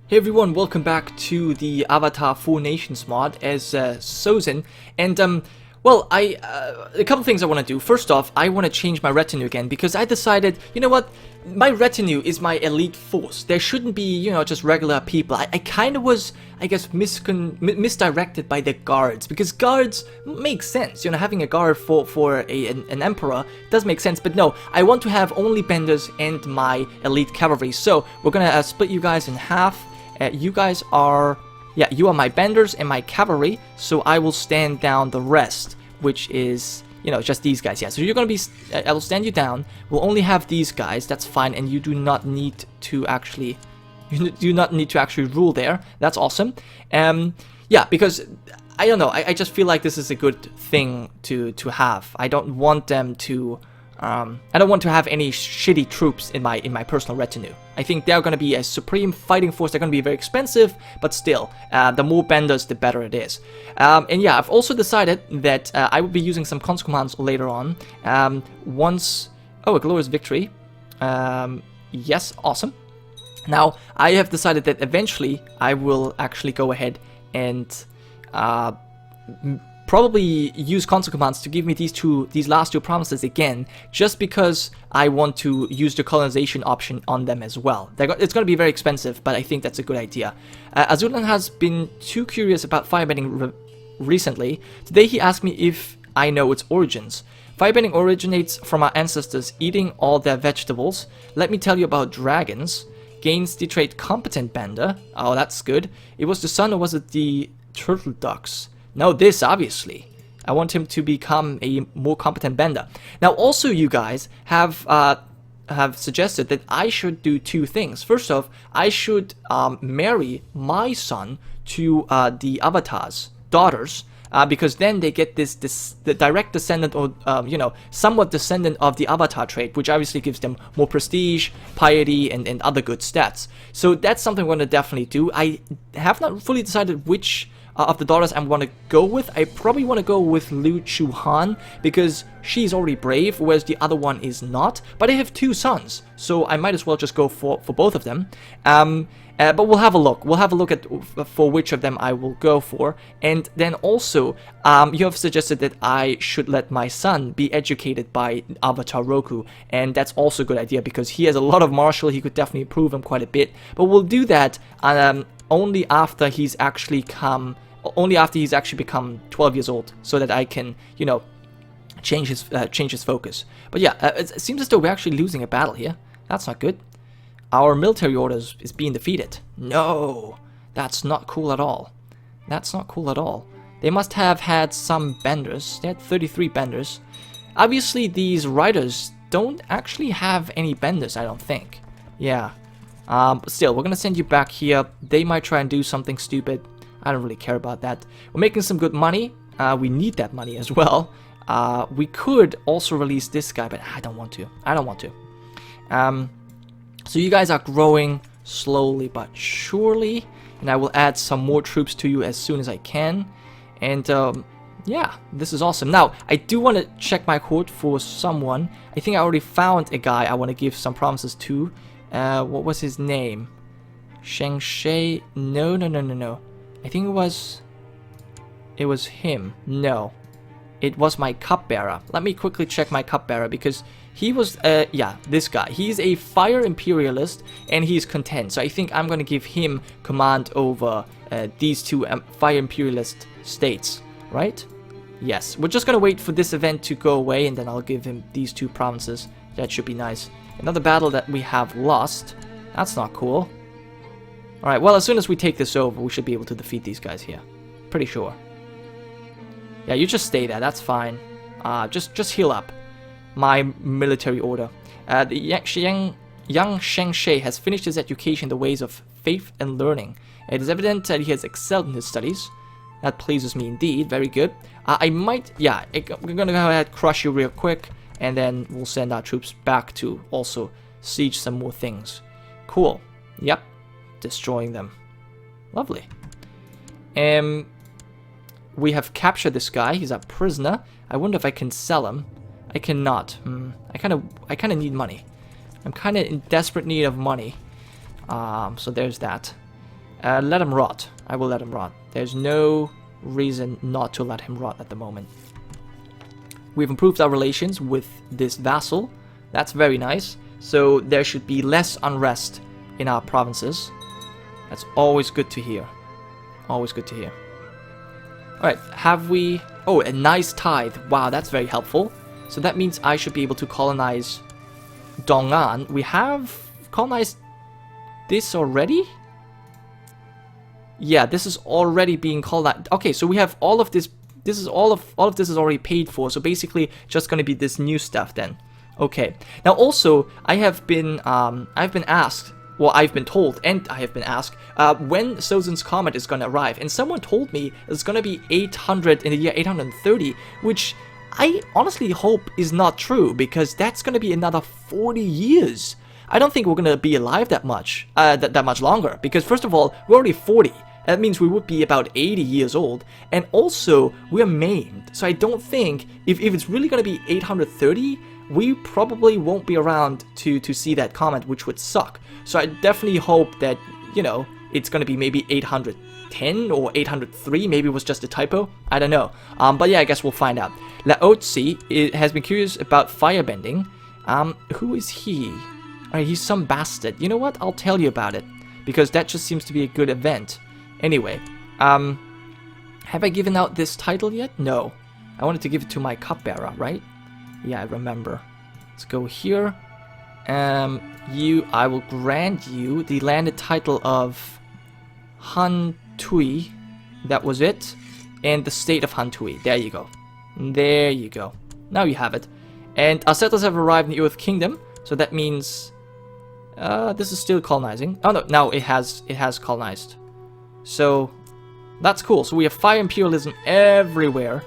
Hey everyone, welcome back to the Avatar 4 Nations mod as Sozin, and well, a couple things I want to do. First off, I want to change my retinue again because I decided, you know what, my retinue is my elite force. There shouldn't be, you know, just regular people. I kind of was, I guess, misdirected by the guards, because guards make sense. You know, having a guard for an emperor does make sense, but no, I want to have only benders and my elite cavalry. So we're gonna split you guys in half. You guys are, yeah, you are my benders and my cavalry, so I will stand down the rest, which is, you know, just these guys. Yeah, so you're gonna be, I will stand you down. We'll only have these guys, that's fine, and you do not need to actually, rule there. That's awesome. Yeah, because I don't know, I just feel like this is a good thing to have. I don't want them to, I don't want to have any shitty troops in my personal retinue. I think they're going to be a supreme fighting force. They're going to be very expensive, but still, the more benders, the better it is. And yeah, I've also decided that I will be using some console commands later on. Oh, a glorious victory. Yes, awesome. Now, I have decided that eventually I will actually go ahead and probably use console commands to give me these last two provinces again, just because I want to use the colonization option on them as well. It's going to be very expensive, but I think that's a good idea. Azulan has been too curious about firebending recently. Today he asked me if I know its origins. Firebending originates from our ancestors eating all their vegetables. Let me tell you about dragons. Gains the trait competent bender. Oh, that's good. It was the sun, or was it the turtle ducks? No, this, obviously. I want him to become a more competent bender. Now, also, you guys have suggested that I should do two things. First off, I should marry my son to the Avatar's daughters, because then they get the direct descendant, or you know, somewhat descendant of the Avatar trait, which obviously gives them more prestige, piety, and other good stats. So that's something we're going to definitely do. I have not fully decided which of the daughters I want to go with. I probably want to go with Lu Chu Han, because she's already brave, whereas the other one is not. But I have two sons, so I might as well just go for both of them. But we'll have a look. We'll have a look at for which of them I will go for. And then also, you have suggested that I should let my son be educated by Avatar Roku, and that's also a good idea because he has a lot of martial. He could definitely improve him quite a bit. But we'll do that only after he's actually become 12 years old, so that I can, you know, change his focus. But yeah, it seems as though we're actually losing a battle here. That's not good. Our military orders is being defeated. No, that's not cool at all. That's not cool at all. They must have had some benders. They had 33 benders. Obviously, these riders don't actually have any benders, I don't think. Yeah. But still, we're gonna send you back here. They might try and do something stupid. I don't really care about that. We're making some good money. We need that money as well. We could also release this guy, but I don't want to. I don't want to. So you guys are growing slowly but surely, and I will add some more troops to you as soon as I can. And yeah, this is awesome. Now, I do want to check my court for someone. I think I already found a guy I want to give some promises to. What was his name? Sheng Shui? No. I think it was him. No, it was my cupbearer. Let me quickly check my cupbearer, because he was, yeah, this guy. He's a fire imperialist, and he's content. So I think I'm going to give him command over these two fire imperialist states, right? Yes, we're just going to wait for this event to go away, and then I'll give him these two provinces. That should be nice. Another battle that we have lost. That's not cool. Alright, well, as soon as we take this over, we should be able to defeat these guys here. Pretty sure. Yeah, you just stay there. That's fine. Just heal up. My military order. The young Sheng Shui has finished his education in the ways of faith and learning. It is evident that he has excelled in his studies. That pleases me indeed. Very good. I might... Yeah, we're gonna go ahead and crush you real quick, and then we'll send our troops back to also siege some more things. Cool. Yep. Destroying them. Lovely. We have captured this guy. He's a prisoner. I wonder if I can sell him. I cannot. I kind of need money. I'm kind of in desperate need of money. So there's that. Let him rot. I will let him rot. There's no reason not to let him rot at the moment. We've improved our relations with this vassal. That's very nice. So there should be less unrest in our provinces. That's always good to hear. Always good to hear. Alright, have we... Oh, a nice tithe. Wow, that's very helpful. So that means I should be able to colonize Dong'an. We have colonized this already? Yeah, this is already being colonized. Okay, so we have all of this. This is all of this is already paid for. So basically, just going to be this new stuff then. Okay. Now also, I've been asked. Well, I've been told, and I have been asked, when Sozin's comet is going to arrive. And someone told me it's going to be 800 in the year 830, which I honestly hope is not true, because that's going to be another 40 years. I don't think we're going to be alive that much longer, because first of all, we're already 40. That means we would be about 80 years old, and also, we're maimed. So I don't think, if it's really going to be 830, we probably won't be around to see that comet, which would suck. So I definitely hope that, you know, it's going to be maybe 810 or 803, maybe it was just a typo, I don't know. But yeah, I guess we'll find out. Laotzi has been curious about firebending. Who is he? He's some bastard. You know what? I'll tell you about it, because that just seems to be a good event. Anyway, have I given out this title yet? No. I wanted to give it to my cupbearer, right? Yeah, I remember. Let's go here. I will grant you the landed title of Han Tui. That was it. And the state of Han Tui. There you go. There you go. Now you have it. And our settlers have arrived in the Earth Kingdom. So that means... this is still colonizing. Oh no, now it has colonized. So, that's cool. So we have fire imperialism everywhere.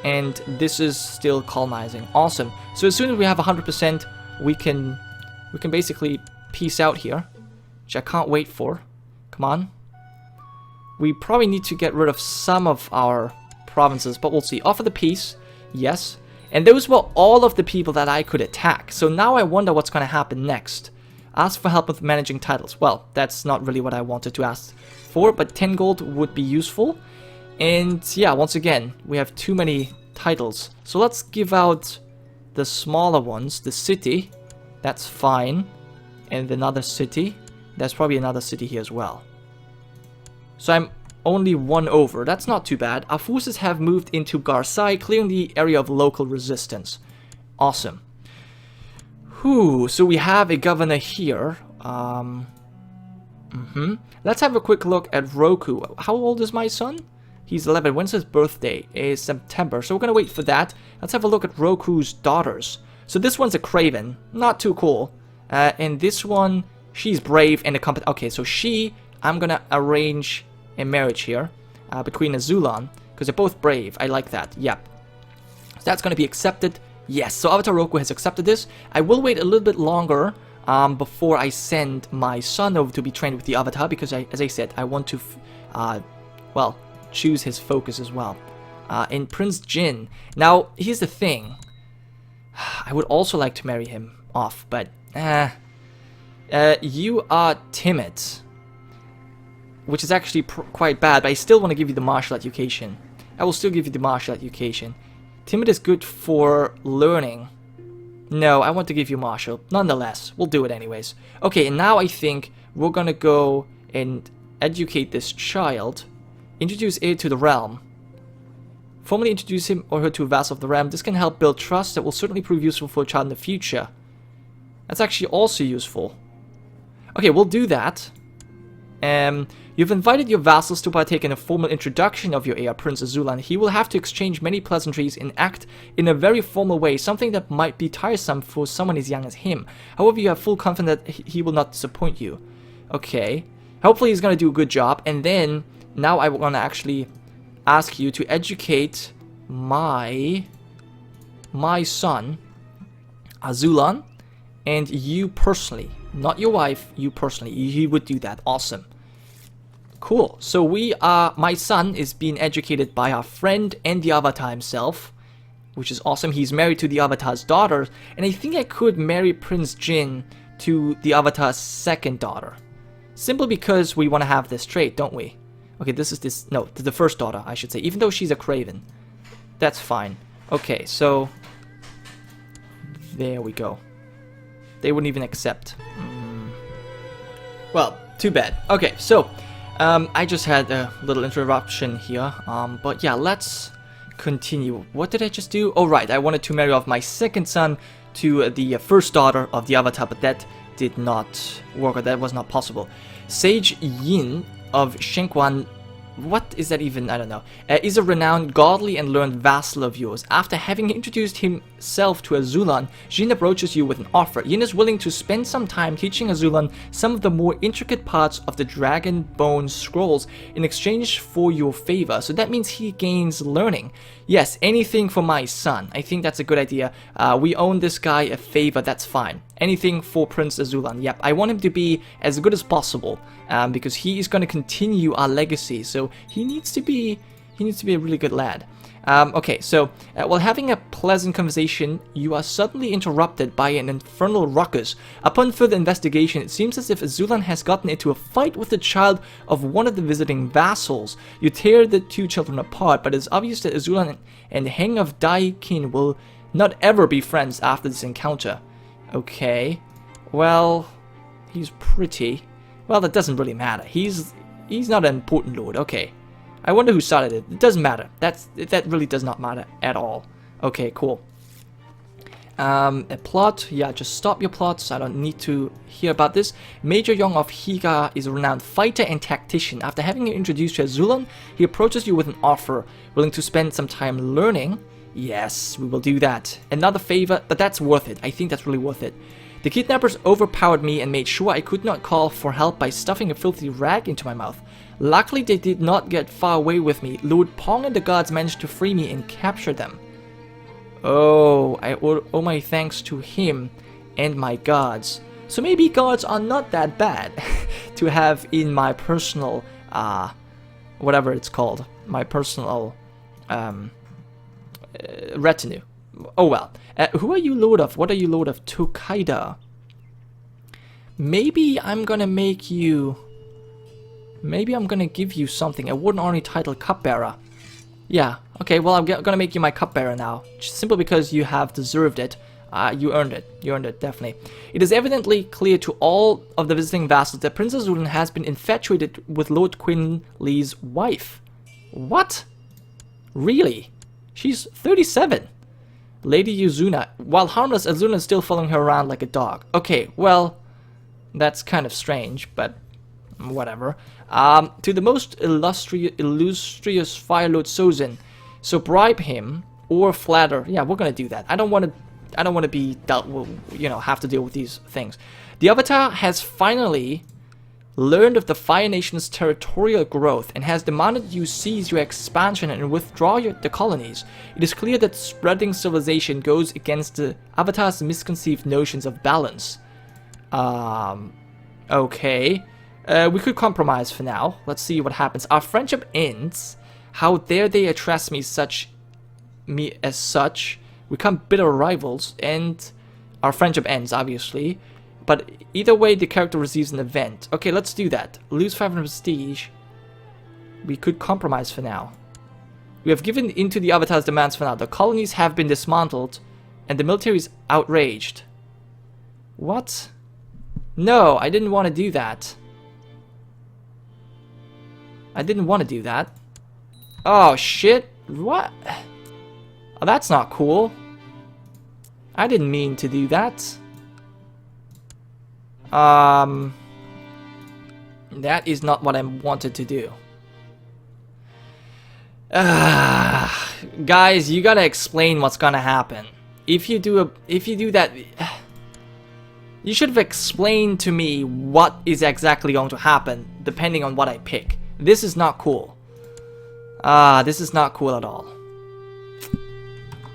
And this is still colonizing. Awesome. So as soon as we have 100%, we can basically peace out here. Which I can't wait for. Come on. We probably need to get rid of some of our provinces, but we'll see. Offer the peace. Yes. And those were all of the people that I could attack. So now I wonder what's going to happen next. Ask for help with managing titles. Well, that's not really what I wanted to ask for, but 10 gold would be useful. And yeah, once again, we have too many titles. So let's give out the smaller ones. The city, that's fine. And another city. There's probably another city here as well. So I'm only one over. That's not too bad. Our forces have moved into Garsai, clearing the area of local resistance. Awesome. Whew, so we have a governor here. Let's have a quick look at Roku. How old is my son? He's 11. When's his birthday? Is September. So we're going to wait for that. Let's have a look at Roku's daughters. So this one's a Craven. Not too cool. And this one, she's brave and a competent. Okay, so I'm going to arrange a marriage here between Azulan. Because they're both brave. I like that. Yep. So that's going to be accepted. Yes, so Avatar Roku has accepted this. I will wait a little bit longer before I send my son over to be trained with the Avatar, because as I said, I want to, well, choose his focus as well. And Prince Jin. Now, here's the thing. I would also like to marry him off, but, you are timid. Which is actually quite bad, but I still want to give you the martial education. I will still give you the martial education. Timid is good for learning. No, I want to give you martial. Nonetheless, we'll do it anyways. Okay, and now I think we're gonna go and educate this child. Introduce heir to the realm. Formally introduce him or her to a vassal of the realm. This can help build trust that will certainly prove useful for a child in the future. That's actually also useful. Okay, we'll do that. You've invited your vassals to partake in a formal introduction of your heir, Prince Azulan. He will have to exchange many pleasantries and act in a very formal way, something that might be tiresome for someone as young as him. However, you have full confidence that he will not disappoint you. Okay. Hopefully he's going to do a good job. And then, now I want to actually ask you to educate my son, Azulan, and you personally. Not your wife, you personally. He would do that. Awesome. Cool. So my son is being educated by our friend and the Avatar himself, which is awesome. He's married to the Avatar's daughter, and I think I could marry Prince Jin to the Avatar's second daughter. Simply because we want to have this trait, don't we? Okay, this is this... No, the first daughter, I should say. Even though she's a craven. That's fine. Okay, so... There we go. They wouldn't even accept. Well, too bad. Okay, so... I just had a little interruption here. But yeah, let's continue. What did I just do? Oh, right. I wanted to marry off my second son to the first daughter of the Avatar, but that did not work, or that was not possible. Sage Yin of Shenquan, what is that even? I don't know. Is a renowned, godly, and learned vassal of yours. After having introduced himself to Azulan, Jin approaches you with an offer. Yin is willing to spend some time teaching Azulan some of the more intricate parts of the Dragon Bone Scrolls in exchange for your favor. So that means he gains learning. Yes, anything for my son. I think that's a good idea. We own this guy a favor, that's fine. Anything for Prince Azulan. Yep, I want him to be as good as possible, because he is going to continue our legacy. So he needs to be a really good lad. Okay, so while having a pleasant conversation, you are suddenly interrupted by an infernal ruckus. Upon further investigation, it seems as if Azulan has gotten into a fight with the child of one of the visiting vassals. You tear the two children apart, but it's obvious that Azulan and Heng of Daikin will not ever be friends after this encounter. Okay, well, he's pretty. Well, that doesn't really matter. He's not an important lord. Okay. I wonder who started it. It doesn't matter. That really does not matter at all. Okay, cool. A plot. Yeah, just stop your plots. I don't need to hear about this. Major Yong of Higa is a renowned fighter and tactician. After having you introduced to Azulan, he approaches you with an offer. Willing to spend some time learning? Yes, we will do that. Another favor, but that's worth it. I think that's really worth it. The kidnappers overpowered me and made sure I could not call for help by stuffing a filthy rag into my mouth. Luckily, they did not get far away with me. Lord Pong and the guards managed to free me and capture them. Oh, I owe my thanks to him and my guards. So maybe guards are not that bad to have in my personal, whatever it's called, my personal, retinue. Oh well. Who are you lord of? What are you lord of? Tokaida. Maybe I'm gonna make you... Maybe I'm gonna give you something. A Warden Army title, Cupbearer. Yeah, okay, well I'm gonna make you my Cupbearer now. Simply because you have deserved it. You earned it. You earned it, definitely. It is evidently clear to all of the visiting vassals that Princess Azulan has been infatuated with Lord Quinley's wife. What? Really? She's 37. Lady Yuzuna. While harmless, Azuna is still following her around like a dog. Okay, well, that's kind of strange, but whatever. To the most illustrious Firelord Sozin. So bribe him or flatter. Yeah, we're gonna do that. I don't want to be dealt with, you know, have to deal with these things. The Avatar has finally learned of the Fire Nation's territorial growth and has demanded you cease your expansion and withdraw the colonies. It is clear that spreading civilization goes against the Avatar's misconceived notions of balance. Okay. We could compromise for now. Let's see what happens. Our friendship ends. How dare they address me as such? We become bitter rivals, and our friendship ends, obviously. But either way, the character receives an event. Okay, let's do that. Lose 500 prestige. We could compromise for now. We have given in to the Avatar's demands for now. The colonies have been dismantled, and the military is outraged. What? No, I didn't want to do that. I didn't want to do that. Oh, shit. What? Oh, that's not cool. I didn't mean to do that. That is not what I wanted to do. Guys, you gotta explain what's gonna happen. If you do that, you should have explained to me what is exactly going to happen, depending on what I pick. This is not cool. This is not cool at all.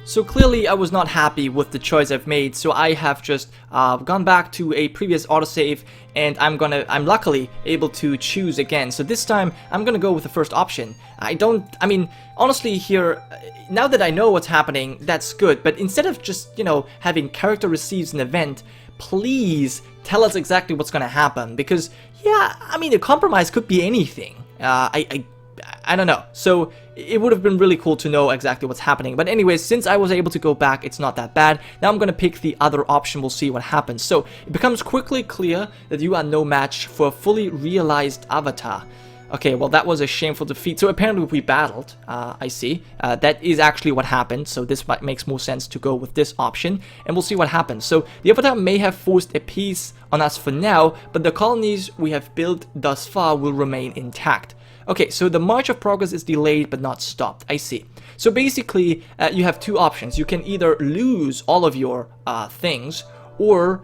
So clearly I was not happy with the choice I've made, so I have just gone back to a previous autosave, and I'm luckily able to choose again. So this time I'm gonna go with the first option. I mean, honestly here, now that I know what's happening, that's good, but instead of just, you know, having character receives an event, please tell us exactly what's gonna happen, because Yeah, I mean, the compromise could be anything. I don't know. So it would have been really cool to know exactly what's happening. But anyways, since I was able to go back, it's not that bad. Now I'm going to pick the other option. We'll see what happens. So it becomes quickly clear that you are no match for a fully realized avatar. Okay, well, that was a shameful defeat. So apparently we battled. I see. That is actually what happened. So this makes more sense to go with this option. And we'll see what happens. So the avatar may have forced a peace on us for now, but the colonies we have built thus far will remain intact. Okay, so the march of progress is delayed but not stopped. I see. So basically, you have two options. You can either lose all of your things, or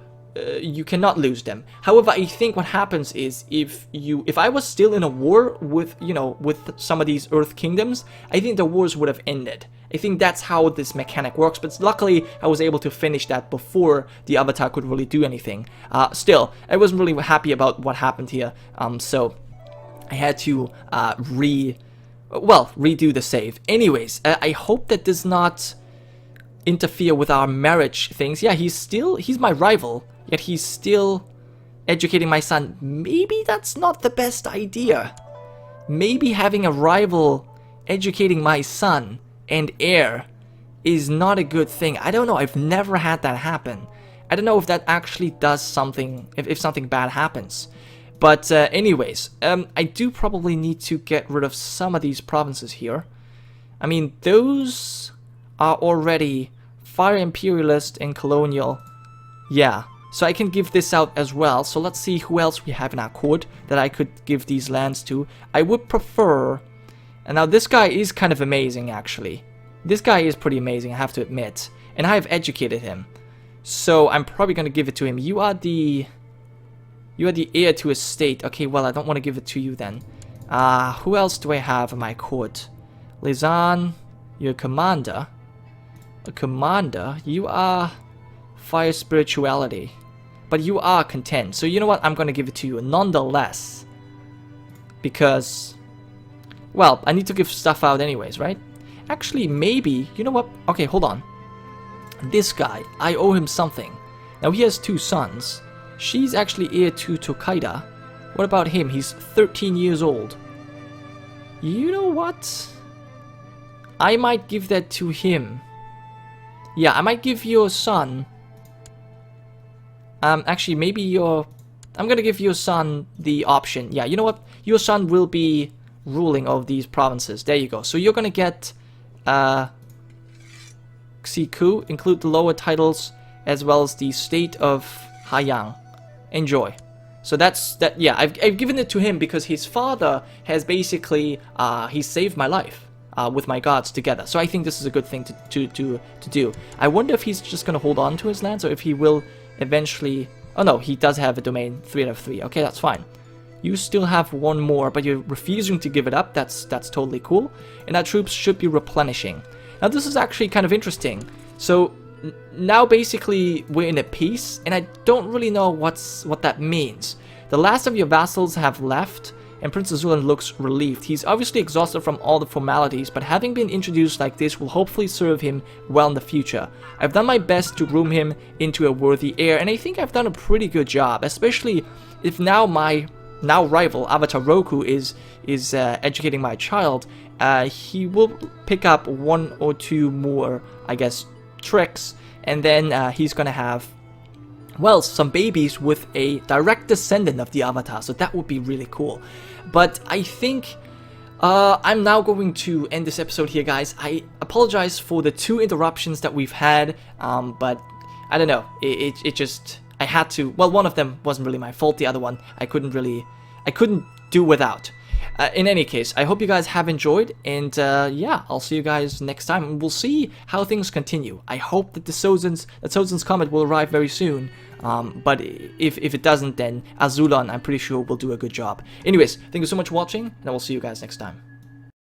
you cannot lose them. However, I think what happens is if I was still in a war with, with some of these Earth kingdoms, I think the wars would have ended. I think that's how this mechanic works, but luckily I was able to finish that before the avatar could really do anything. Still, I wasn't really happy about what happened here, so I had to redo the save. Anyways, I hope that does not interfere with our marriage things. Yeah, he's my rival, yet he's still educating my son. Maybe that's not the best idea. Maybe having a rival educating my son and heir is not a good thing. I don't know. I've never had that happen. I don't know if that actually does something, if something bad happens. But anyways, I do probably need to get rid of some of these provinces here. I mean, those are already Fire Imperialist and Colonial. Yeah, so I can give this out as well. So let's see who else we have in our court that I could give these lands to. I would prefer... And now this guy is kind of amazing, actually. This guy is pretty amazing, I have to admit. And I have educated him. So I'm probably going to give it to him. You are the heir to a state. Okay, well, I don't want to give it to you then. Who else do I have in my court? Lizan, you're a commander. A commander? You are fire spirituality. But you are content. So you know what? I'm going to give it to you nonetheless. Because, well, I need to give stuff out anyways, right? Actually, maybe, you know what? Okay, hold on. This guy, I owe him something. Now, he has 2 sons. She's actually heir to Tokaido. What about him? He's 13 years old. You know what? I might give that to him. Yeah, I might give your son... actually, maybe your... I'm gonna give your son the option. Yeah, you know what? Your son will be ruling of these provinces. There you go. So you're gonna get... CK2, include the lower titles, as well as the state of Hayang. Enjoy. So that's that. Yeah, I've given it to him because his father has basically he saved my life with my gods together. So I think this is a good thing to do. I wonder if he's just gonna hold on to his lands or if he will eventually. Oh no, he does have a domain 3 out of 3. Okay, that's fine. You still have 1 more, but you're refusing to give it up. That's totally cool. And our troops should be replenishing. Now this is actually kind of interesting. So now basically we're in a peace, and I don't really know what that means. The last of your vassals have left, and Prince Azulan looks relieved. He's obviously exhausted from all the formalities, but having been introduced like this will hopefully serve him well in the future. I've done my best to groom him into a worthy heir, and I think I've done a pretty good job, especially if now my rival Avatar Roku is educating my child. He will pick up 1 or 2 more, I guess, tricks, and then he's gonna have, well, some babies with a direct descendant of the Avatar, so that would be really cool. But I think I'm now going to end this episode here, guys. I apologize for the 2 interruptions that we've had, but I don't know, it just, I had to, well, one of them wasn't really my fault, the other one I couldn't do without. In any case, I hope you guys have enjoyed, and yeah, I'll see you guys next time, and we'll see how things continue. I hope that Sozin's Comet will arrive very soon, but if it doesn't, then Azulan, I'm pretty sure, will do a good job. Anyways, thank you so much for watching, and I will see you guys next time.